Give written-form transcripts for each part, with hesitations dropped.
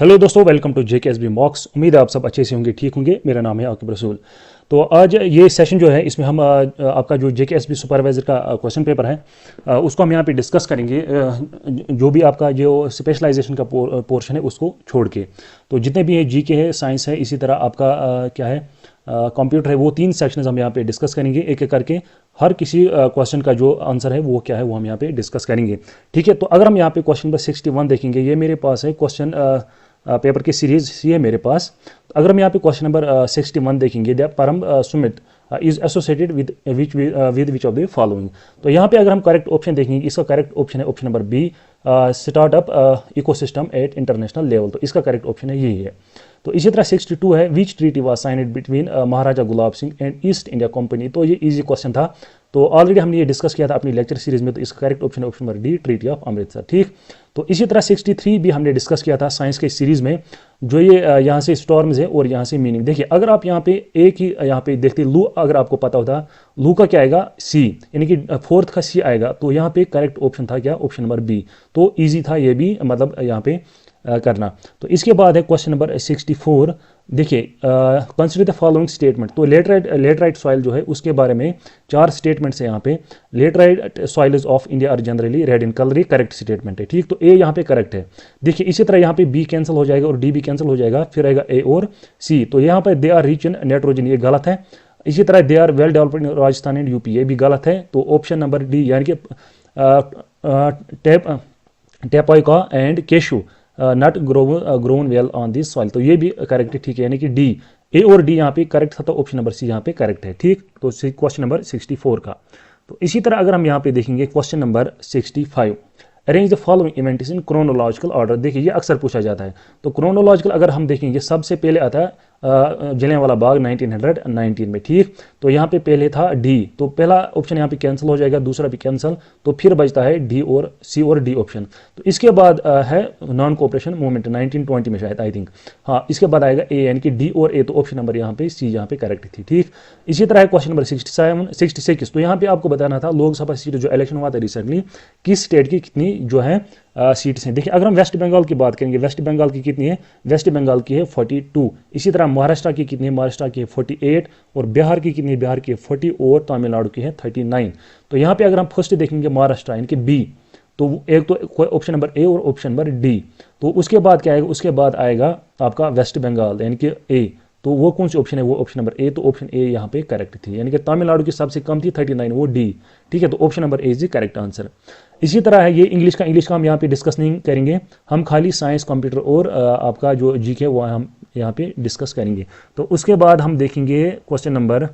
Hello दोस्तों, welcome to जेकेएसबी मॉक्स। उम्मीद है आप सब अच्छे से होंगे, ठीक होंगे। मेरा नाम है आकिब रसूल। तो आज ये सेशन जो है इसमें हम आपका जो जेकेएसबी सुपरवाइज़र का क्वेश्चन पेपर है उसको हम यहाँ पे डिस्कस करेंगे। जो भी आपका जो स्पेशलाइजेशन का पोर्शन है उसको छोड़ के, तो जितने भी है जीके है, साइंस है, इसी तरह आपका क्या है कंप्यूटर है, वो तीन सेक्शंस हम यहाँ पे डिस्कस करेंगे एक एक करके। हर किसी क्वेश्चन का जो आंसर है वो क्या है वो हम यहाँ पे डिस्कस करेंगे, ठीक है। तो अगर हम यहाँ पे क्वेश्चन नंबर 61 देखेंगे, ये मेरे पास है क्वेश्चन पेपर की सीरीज सी है मेरे पास। अगर हम यहाँ पे क्वेश्चन नंबर 61 देखेंगे, the Param summit is associated with which of the following. तो यहाँ पे अगर हम करेक्ट ऑप्शन देखेंगे, इसका करेक्ट ऑप्शन है option number B, startup ecosystem at international level. तो इसका करेक्ट ऑप्शन है यही है। तो इसी तरह 62 है, which treaty was signed between Maharaja Gulab Singh and East India Company. तो ये इजी क्वेश्चन था, तो ऑलरेडी हमने ये डिस्कस किया था अपनी लेक्चर सीरीज में। तो इसका करेक्ट ऑप्शन है option number D, treaty of Amritsar, ठीक। तो इसी तरह 63 भी हमने डिस्कस किया था साइंस के सीरीज में, जो ये यहाँ से स्टॉर्म्स है और यहाँ से मीनिंग। देखिए अगर आप यहाँ पे एक ही यहाँ पे देखते लू, अगर आपको पता होता लू का क्या आएगा सी, यानी कि फोर्थ का सी आएगा, तो यहाँ पे करेक्ट ऑप्शन था क्या ऑप्शन नंबर बी। तो ईजी था ये भी, मतलब यहाँ पे करना। तो इसके बाद है क्वेश्चन नंबर 64। देखिए कंसिडर द फॉलोइंग स्टेटमेंट। तो लेटराइट सॉइल जो है उसके बारे में 4 स्टेटमेंट्स है यहाँ पे। Laterite soils of India are generally red in colour, ये करेक्ट स्टेटमेंट है, ठीक। तो ए यहाँ पे करेक्ट है। देखिए इसी तरह यहाँ पे बी कैंसिल हो जाएगा और डी भी कैंसिल हो जाएगा, फिर आएगा ए और सी। तो यहाँ पर they are rich in nitrogen, ये गलत है। इसी तरह they are well developed in Rajasthan and UP, ये भी गलत है। तो ऑप्शन नंबर डी यानी कि tapioca and cashew nut grown well on this soil, तो ये भी करेक्ट है, ठीक है। यानी कि डी, ए और डी यहाँ पे करेक्ट था, तो ऑप्शन नंबर सी यहाँ पे करेक्ट है, ठीक। तो क्वेश्चन नंबर 64 का। तो इसी तरह अगर हम यहाँ पे देखेंगे question number 65, arrange the following events in chronological order. देखिए ये अक्सर पूछा जाता है। तो क्रोनोलॉजिकल अगर हम देखेंगे, सबसे पहले आता है जलियांवाला बाग 1919 में, ठीक। तो यहाँ पे पहले था डी, तो पहला ऑप्शन यहाँ पे कैंसिल हो जाएगा, दूसरा भी कैंसिल, तो फिर बचता है डी और सी और डी ऑप्शन। तो इसके बाद है नॉन कोऑपरेशन मूवमेंट 1920 में शायद, आई थिंक, हाँ। इसके बाद आएगा ए, यानी कि डी और ए, तो ऑप्शन नंबर यहाँ पे सी यहाँ पे करेक्ट थी, ठीक। इसी तरह क्वेश्चन नंबर 66। तो यहाँ पे आपको बताना था लोकसभा सीट जो इलेक्शन हुआ था रिसेंटली, किस स्टेट की कितनी जो है सीट्स हैं। देखिए अगर हम वेस्ट बंगाल की बात करेंगे, वेस्ट बंगाल की कितनी है, वेस्ट बंगाल की है 42। इसी तरह महाराष्ट्र की कितनी है, महाराष्ट्र की है 48, और बिहार की कितनी है, बिहार की है 40, और तमिलनाडु की है 39। तो यहाँ पे अगर हम फर्स्ट देखेंगे महाराष्ट्र यानी कि बी, तो एक तो ऑप्शन नंबर ए और ऑप्शन नंबर डी। तो उसके बाद क्या आएगा, उसके बाद आएगा आपका वेस्ट बंगाल यानी कि ए। तो वो कौन सी ऑप्शन है, वो ऑप्शन नंबर ए। तो ऑप्शन ए यहाँ पे करेक्ट थी, यानी कि तमिलनाडु की सबसे कम थी 39, वो डी, ठीक है। तो option number A is the correct answer. इसी तरह है ये इंग्लिश का हम यहाँ पे डिस्कस नहीं करेंगे, हम खाली साइंस, कंप्यूटर और आपका जो जीके वो हम यहाँ पे डिस्कस करेंगे। तो उसके बाद हम देखेंगे क्वेश्चन नंबर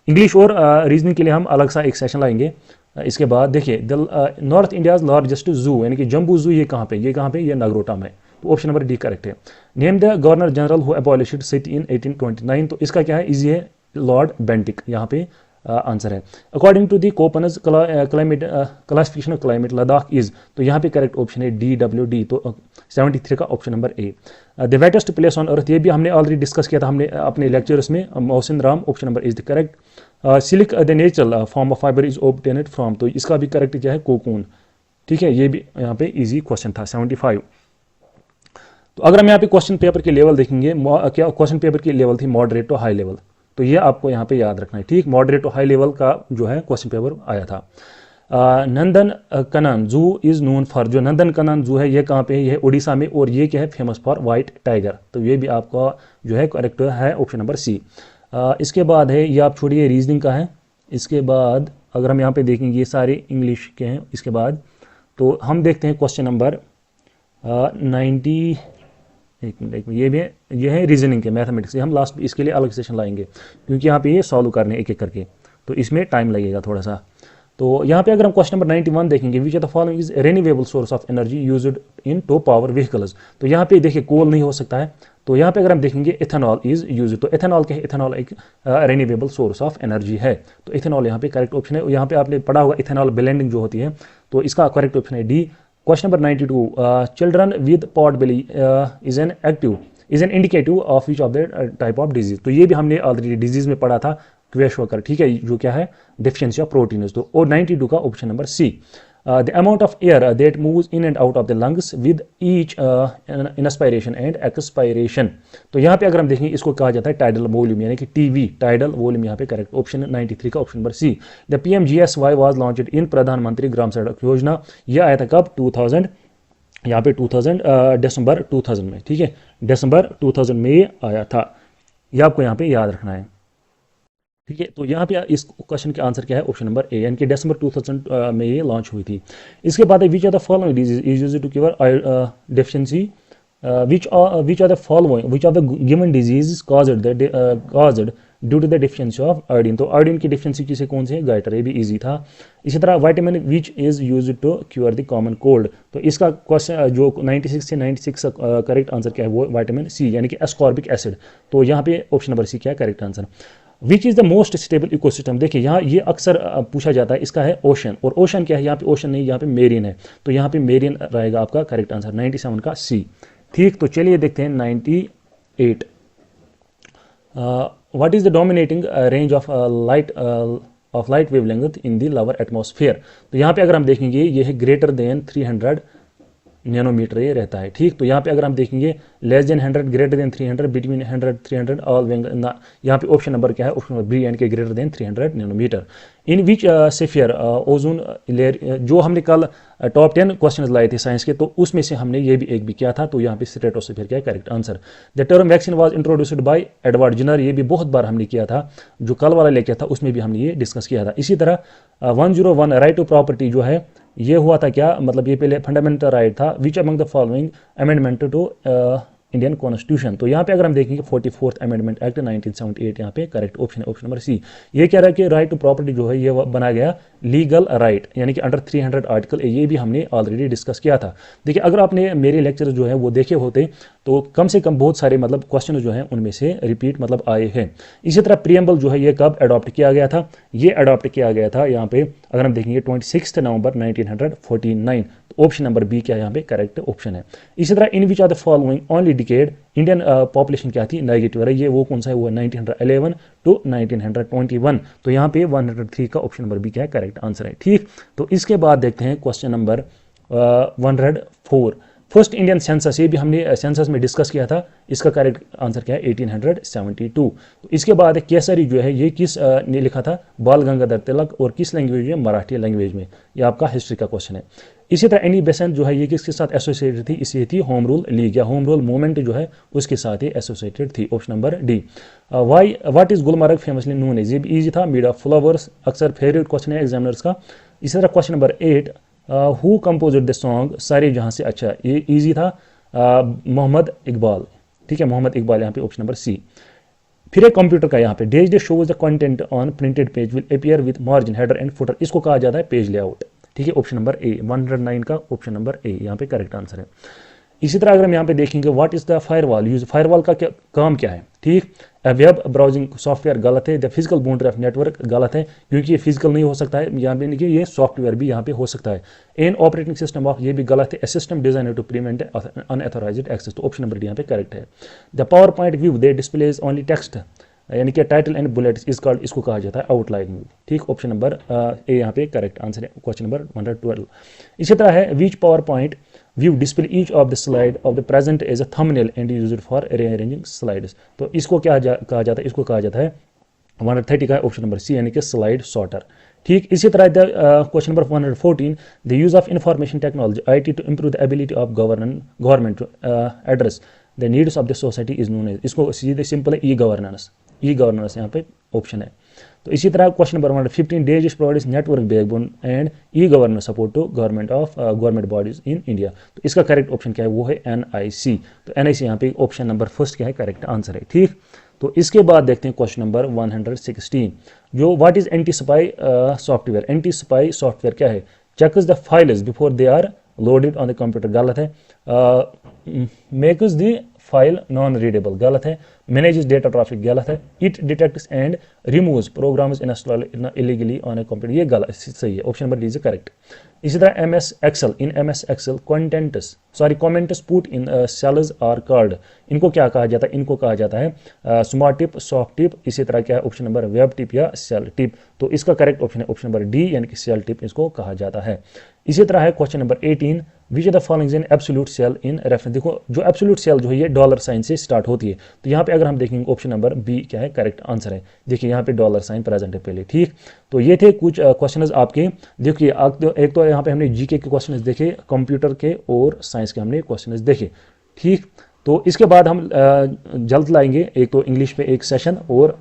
इंग्लिश और रीजनिंग के लिए हम अलग सा एक सेशन लाएंगे। इसके बाद देखिए नॉर्थ इंडियाज लार्जेस्ट जू, यानी कि जम्बू जू, ये कहाँ पे, ये नगरोटा में। तो ऑप्शन नंबर डी करेक्ट है। Name the governor general who abolished city in 1829। तो इसका क्या है, इजी है, लॉर्ड बेंटिक यहाँ पे आंसर है। According to the Koppen's climate classification of climate Ladakh is, तो यहाँ पे करेक्ट ऑप्शन है डी, डब्ल्यू डी। तो 73 का option number A. The wettest place on earth, ये भी हमने ऑलरेडी डिस्कस किया था हमने अपने लेक्चर्स में, Mohsin Ram, option number is the correct. Silk the natural form of fibre is obtained from, तो इसका भी करेक्ट क्या है, कोकून, ठीक है। ये भी यहाँ पे इजी क्वेश्चन था 75। तो अगर हम यहाँ पे क्वेश्चन पेपर के लेवल देखेंगे, क्या क्वेश्चन पेपर की लेवल थी मॉडरेट टू हाई लेवल, तो ये आपको यहाँ पे याद रखना है, ठीक। मॉडरेट टू हाई लेवल का जो है क्वेश्चन पेपर आया था। नंदन कनन जू इज नोन फॉर, जो नंदन कनन जू है ये कहाँ पे है, ये है उड़ीसा में, और ये क्या है, फेमस फॉर वाइट टाइगर। तो ये भी आपका जो है करेक्ट है ऑप्शन नंबर सी। इसके बाद है, ये आप छोड़िए, रीजनिंग का है। इसके बाद अगर हम यहाँ पे देखेंगे, ये सारे इंग्लिश के हैं। इसके बाद तो हम देखते हैं क्वेश्चन नंबर 90, एक मिनट, ये है रीजनिंग के, मैथमेटिक्स के। हम लास्ट इसके लिए अलग सेशन लाएंगे, क्योंकि यहाँ पे ये सॉल्व करने एक एक करके, तो इसमें टाइम लगेगा थोड़ा सा। तो यहाँ पे अगर हम क्वेश्चन नंबर 91 देखेंगे, which are the following is renewable source of energy used in to power vehicles. तो यहाँ पे देखिए कोल नहीं हो सकता है, तो यहाँ पे अगर हम देखेंगे इथेनॉल इज यूज, तो इथेनॉल क्या है, इथेनॉल एक रिन्यूएबल सोर्स ऑफ एनर्जी है। तो इथेनॉल यहाँ पे करेक्ट ऑप्शन है। यहाँ पे आपने पढ़ा होगा इथेनॉल ब्लेंडिंग जो होती है, तो इसका करेक्ट ऑप्शन है D. Question number 92, children with pot belly is an indicative of which of the type of disease. तो ये भी हमने ऑलरेडी डिजीज में पढ़ा था, क्वेश्चन, ठीक है, जो क्या है, डिफिशियंसी ऑफ प्रोटीन। तो और 92 का option number C. The amount of air that moves in and out of the lungs with each inspiration and expiration. तो यहाँ पे अगर हम देखेंगे इसको कहा जाता है टाइडल वॉल्यूम, यानी कि टीवी टाइडल वॉल्यूम यहाँ पे करेक्ट ऑप्शन 93 का option number C. The PMGSY was launched in Pradhan Mantri Gram सड़क योजना, यह आया था कब 2000, यहाँ पे 2000 दिसंबर 2000 में, ठीक है, दिसंबर 2000 में ये आया था, ये आपको यहाँ पे याद रखना है, ठीक है। तो यहाँ पे इस क्वेश्चन का आंसर क्या है, ऑप्शन नंबर ए, यानी कि दिसंबर 2000 में ये लॉन्च हुई थी। इसके बाद है which are the following disease is used to cure deficiency, which are the following, which are the given diseases caused due to the deficiency of iodine। तो आयोडीन की डिफिशियंसी किसे कौन से है, गाइटर, ये भी इजी था। इसी तरह vitamin which is used to cure the common cold, तो इसका क्वेश्चन जो 96 से 96 का करेक्ट आंसर क्या है, वो विटामिन सी, यानी कि एस्कॉर्बिक एसिड। तो यहाँ पे ऑप्शन नंबर सी क्या है correct answer. Which is the most stable ecosystem, देखिए यहाँ ये अक्सर पूछा जाता है, इसका है ओशन, और ओशन क्या है, यहाँ पे ओशन नहीं, यहाँ पे मेरीन है, तो यहाँ पे मेरीन रहेगा आपका करेक्ट आंसर 97 का सी, ठीक। तो चलिए देखते हैं 98। What is the dominating range of light wavelength in the lower atmosphere. तो यहाँ पे अगर हम देखेंगे ये है ग्रेटर देन 300 नैनोमीटर ये रहता है, ठीक। तो यहाँ पे अगर हम देखेंगे less than 100, greater than 300, between 100 300 all, यहाँ पे ऑप्शन नंबर क्या है, ऑप्शन नंबर बी, यानी कि ग्रेटर देन 300 नैनोमीटर। इन विच स्फीयर ओजोन लेयर, जो हमने कल टॉप 10 क्वेश्चन लाए थे साइंस के, तो उसमें से हमने ये भी एक भी किया था, तो यहाँ पे स्ट्रेटोस्फीयर क्या है correct answer. The term vaccine was introduced by Edward zener, ये भी बहुत बार हमने किया था, जो कल वाला लेक्चर था उसमें भी हमने ये डिस्कस किया था। इसी तरह 101 राइट टू प्रॉपर्टी जो है ये हुआ था क्या, मतलब ये पहले फंडामेंटल राइट था। Which among the following amendment to Indian constitution, तो यहाँ पे अगर हम देखेंगे 44th अमेंडमेंट एक्ट 1978, यहाँ पे करेक्ट ऑप्शन है ऑप्शन नंबर सी। ये कह रहा है कि राइट टू प्रॉपर्टी जो है ये बना गया लीगल राइट, यानी कि अंडर 300 आर्टिकल, ये भी हमने ऑलरेडी डिस्कस किया था। देखिए अगर आपने मेरे लेक्चर जो है वो देखे होते तो कम से कम बहुत सारे मतलब क्वेश्चन जो हैं उनमें से रिपीट मतलब आए हैं। इसी तरह प्रियम्बल जो है ये कब अडॉप्ट किया गया था, ये अडॉप्ट किया गया था यहाँ पे अगर हम देखेंगे 26 नवंबर 1949, तो ऑप्शन नंबर बी क्या यहाँ पे करेक्ट ऑप्शन है। इसी तरह in which are the following only decade Indian population क्या थी, नेगेटिव है, ये वो कौन सा है, वो 1911 टू 1921, तो यहाँ पे 103 का ऑप्शन नंबर बी क्या है करेक्ट आंसर है, ठीक। तो इसके बाद देखते हैं question number 104, first Indian census, ये भी हमने सेंसस में डिस्कस किया था, इसका करेक्ट आंसर क्या है 1872। तो इसके बाद केसरी जो है ये किस ने लिखा था, बाल गंगाधर तिलक, और किस लैंग्वेज में, मराठी लैंग्वेज में, ये आपका हिस्ट्री का क्वेश्चन है। इसी तरह एनी बेसेंट जो है ये किसके साथ एसोसिएटेड थी, इसे थी होम रूल लीग या होम रूल मूवमेंट जो है उसके साथ ही एसोसिएटेड थी, option number D. Why what is Gulmarg famously known as, ये भी इजी था, मेड ऑफ फ्लावर्स, अक्सर फेवरेट क्वेश्चन है एग्जामिनर्स का। इसी तरह question number 8, who composed the song Saare Jahan से अच्छा, ये इजी था, मोहम्मद इकबाल, ठीक है, मोहम्मद इकबाल, यहाँ पे ऑप्शन नंबर सी। फिर एक कंप्यूटर का यहाँ पे dash the shows the content on printed page will appear with margin header and footer, इसको कहा जाता है पेज लेआउट, ठीक है, ऑप्शन नंबर ए, 109 का ऑप्शन नंबर ए यहाँ पे करेक्ट आंसर है। इसी तरह अगर हम यहाँ पे देखेंगे what is the firewall use, firewall का क्या काम क्या है, ठीक। वेब ब्राउजिंग सॉफ्टवेयर गलत है, the physical boundary of network गलत है, क्योंकि ये फिजिकल नहीं हो सकता है, यहाँ पे देखिए ये सॉफ्टवेयर भी यहाँ पे हो सकता है। एन ऑपरेटिंग सिस्टम ऑफ, ये भी गलत है, system design to prevent unauthorised access, तो ऑप्शन नंबर डी यहाँ पे करेक्ट है। The power point view they displays only text, यानी कि टाइटल एंड बुलेट्स, इसको कहा जाता है आउटलाइन व्यू, ठीक, ऑप्शन नंबर ए यहाँ पे करेक्ट आंसर है, क्वेश्चन नंबर 112। इसी तरह है which power point view display each of the slide of the present as a thumbnail and used for rearranging slides, तो इसको क्या कहा जाता है, इसको कहा जाता है 130 का ऑप्शन नंबर सी, यानी कि स्लाइड सॉर्टर, ठीक। इसी तरह question number 114, the use of information technology IT to improve the ability of government to address the needs of the society is known as, इसको सीधे सिंपल है ई गवर्नेंस यहाँ पे ऑप्शन है। तो इसी तरह question number 115, this provides network backbone and e governance support to government bodies in India, तो इसका करेक्ट ऑप्शन क्या है, वो है NIC, तो NIC यहाँ पे ऑप्शन नंबर फर्स्ट क्या है करेक्ट आंसर है, ठीक। तो इसके बाद देखते हैं क्वेश्चन नंबर 116, जो what is anti spy software, anti spy software क्या है, checks the files before they are loaded on the computer गलत है, makes the file non readable गलत है, मैनेजेस डेटा ट्रैफिक गलत है, it detects and removes programs install illegally on a computer, ये गलत सही है, option number D is correct. इसी तरह MS Excel, in MS Excel comments put in cells are called, इनको क्या कहा जाता है, इनको कहा जाता है स्मार्ट टिप, सॉफ्ट टिप, इसी तरह क्या है ऑप्शन नंबर वेब टिप या सेल टिप, तो इसका करेक्ट ऑप्शन है ऑप्शन नंबर डी, यानी कि सेल टिप इसको कहा जाता है। इसी तरह है question number 18, which are the following in absolute cell in reference. देखो जो एब्सोल्यूट सेल जो है ये डॉलर साइन से स्टार्ट होती है, तो यहाँ पे अगर हम देखेंगे ऑप्शन नंबर बी क्या है करेक्ट आंसर है। देखिए यहाँ पे डॉलर साइन प्रेजेंट है पहले, ठीक। तो ये थे कुछ क्वेश्चंस आपके। देखिए एक तो यहाँ पे हमने जीके के क्वेश्चंस देखे, कंप्यूटर के और साइंस के हमने क्वेश्चंस देखे, ठीक। तो इसके बाद हम जल्द लाएंगे एक तो इंग्लिश पे एक सेशन और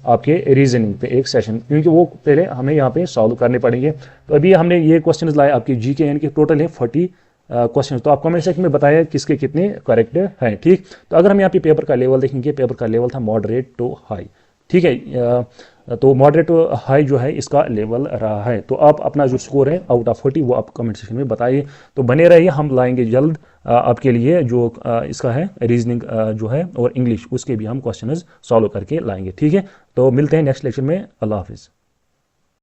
आपके रीजनिंग पे एक सेशन, क्योंकि वो पहले हमें यहाँ पे सॉल्व करने पड़ेंगे। तो अभी हमने ये क्वेश्चंस लाए आपके जीके, यानी कि टोटल है 40 क्वेश्चन। तो आप कमेंट सेक्शन में बताया किसके कितने करेक्ट हैं, ठीक। तो अगर हम यहाँ पे पेपर का लेवल देखेंगे, पेपर का लेवल था मॉडरेट टू हाई, ठीक है। तो मॉडरेट टू हाई जो है इसका लेवल रहा है। तो आप अपना जो स्कोर है आउट ऑफ 40 वो आप कमेंट सेक्शन में बताइए। तो बने रहिए, हम लाएंगे जल्द आपके लिए जो इसका है रीजनिंग जो है और इंग्लिश, उसके भी हम क्वेश्चंस सॉल्व करके लाएंगे, ठीक है। तो मिलते हैं नेक्स्ट लेक्चर में। अल्लाह हाफिज़।